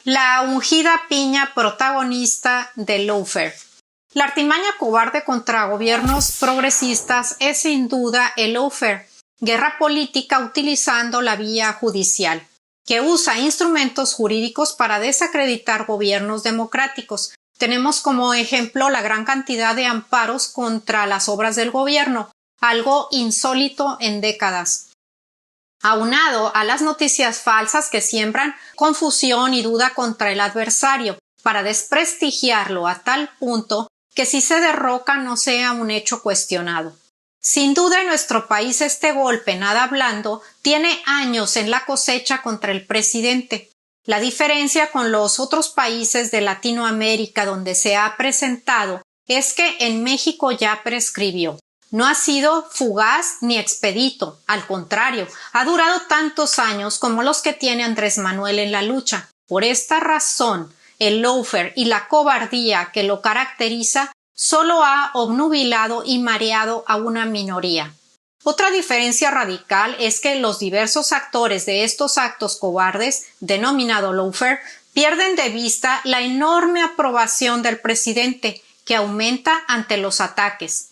La ungida piña protagonista del lawfare. La artimaña cobarde contra gobiernos progresistas es sin duda el lawfare, guerra política utilizando la vía judicial, que usa instrumentos jurídicos para desacreditar gobiernos democráticos. Tenemos como ejemplo la gran cantidad de amparos contra las obras del gobierno, algo insólito en décadas. Aunado a las noticias falsas que siembran confusión y duda contra el adversario, para desprestigiarlo a tal punto que si se derroca no sea un hecho cuestionado. Sin duda en nuestro país este golpe nada blando tiene años en la cosecha contra el presidente. La diferencia con los otros países de Latinoamérica donde se ha presentado es que en México ya prescribió. No ha sido fugaz ni expedito, al contrario, ha durado tantos años como los que tiene Andrés Manuel en la lucha. Por esta razón, el lawfare y la cobardía que lo caracteriza solo ha obnubilado y mareado a una minoría. Otra diferencia radical es que los diversos actores de estos actos cobardes, denominado lawfare, pierden de vista la enorme aprobación del presidente, que aumenta ante los ataques.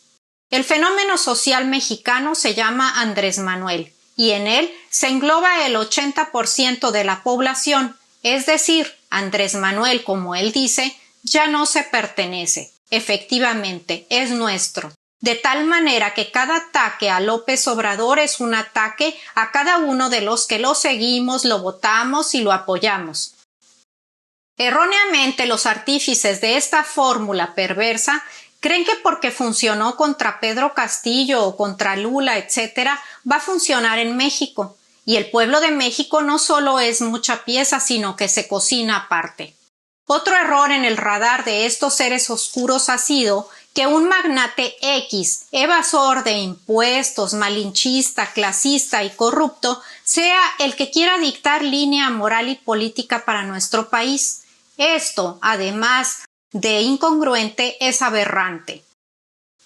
El fenómeno social mexicano se llama Andrés Manuel, y en él se engloba el 80% de la población, es decir, Andrés Manuel, como él dice, ya no se pertenece. Efectivamente, es nuestro. De tal manera que cada ataque a López Obrador es un ataque a cada uno de los que lo seguimos, lo votamos y lo apoyamos. Erróneamente, los artífices de esta fórmula perversa creen que porque funcionó contra Pedro Castillo o contra Lula, etc., va a funcionar en México. Y el pueblo de México no solo es mucha pieza, sino que se cocina aparte. Otro error en el radar de estos seres oscuros ha sido que un magnate X, evasor de impuestos, malinchista, clasista y corrupto, sea el que quiera dictar línea moral y política para nuestro país. Esto, además de incongruente, es aberrante.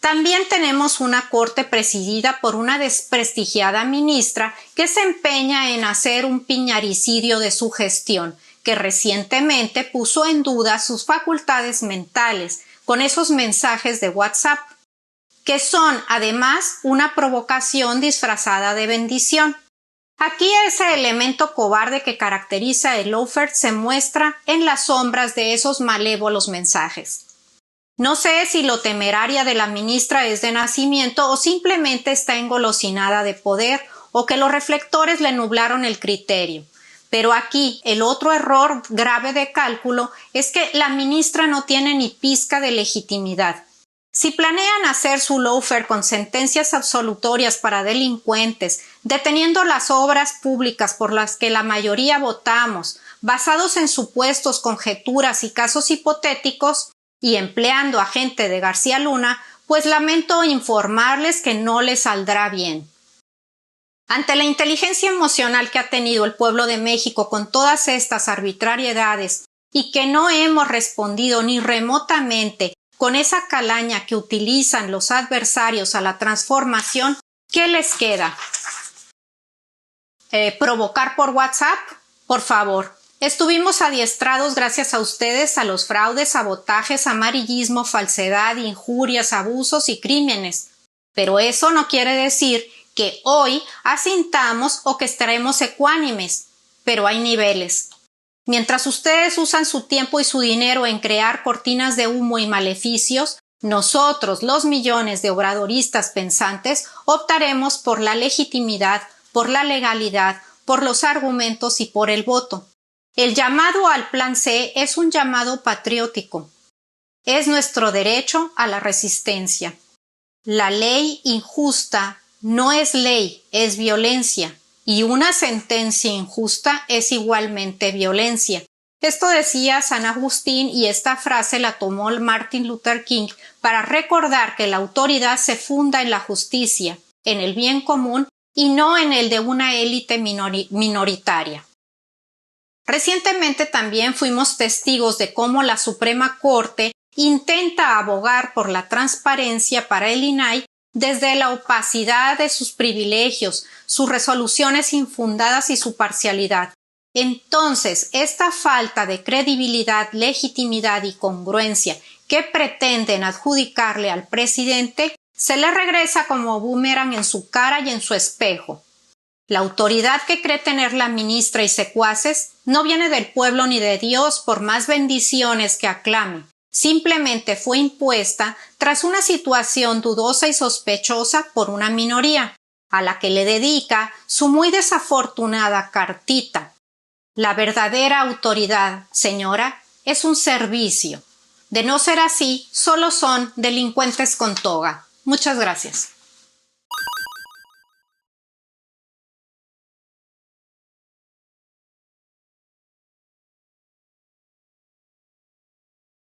También tenemos una corte presidida por una desprestigiada ministra que se empeña en hacer un piñaricidio de su gestión, que recientemente puso en duda sus facultades mentales con esos mensajes de WhatsApp, que son además una provocación disfrazada de bendición. Aquí ese elemento cobarde que caracteriza el lawfare se muestra en las sombras de esos malévolos mensajes. No sé si lo temeraria de la ministra es de nacimiento o simplemente está engolosinada de poder o que los reflectores le nublaron el criterio. Pero aquí el otro error grave de cálculo es que la ministra no tiene ni pizca de legitimidad. Si planean hacer su lawfare con sentencias absolutorias para delincuentes, deteniendo las obras públicas por las que la mayoría votamos, basados en supuestos, conjeturas y casos hipotéticos, y empleando a gente de García Luna, pues lamento informarles que no les saldrá bien. Ante la inteligencia emocional que ha tenido el pueblo de México con todas estas arbitrariedades y que no hemos respondido ni remotamente con esa calaña que utilizan los adversarios a la transformación, ¿qué les queda? ¿Provocar por WhatsApp? Por favor. Estuvimos adiestrados gracias a ustedes a los fraudes, sabotajes, amarillismo, falsedad, injurias, abusos y crímenes. Pero eso no quiere decir que hoy asintamos o que estaremos ecuánimes. Pero hay niveles. Mientras ustedes usan su tiempo y su dinero en crear cortinas de humo y maleficios, nosotros, los millones de obradoristas pensantes, optaremos por la legitimidad, por la legalidad, por los argumentos y por el voto. El llamado al Plan C es un llamado patriótico. Es nuestro derecho a la resistencia. La ley injusta no es ley, es violencia. Y una sentencia injusta es igualmente violencia. Esto decía San Agustín y esta frase la tomó Martin Luther King para recordar que la autoridad se funda en la justicia, en el bien común y no en el de una élite minoritaria. Recientemente también fuimos testigos de cómo la Suprema Corte intenta abogar por la transparencia para el INAI desde la opacidad de sus privilegios, sus resoluciones infundadas y su parcialidad. Entonces, esta falta de credibilidad, legitimidad y congruencia que pretenden adjudicarle al presidente se le regresa como boomerang en su cara y en su espejo. La autoridad que cree tener la ministra y secuaces no viene del pueblo ni de Dios por más bendiciones que aclame. Simplemente fue impuesta tras una situación dudosa y sospechosa por una minoría, a la que le dedica su muy desafortunada cartita. La verdadera autoridad, señora, es un servicio. De no ser así, solo son delincuentes con toga. Muchas gracias.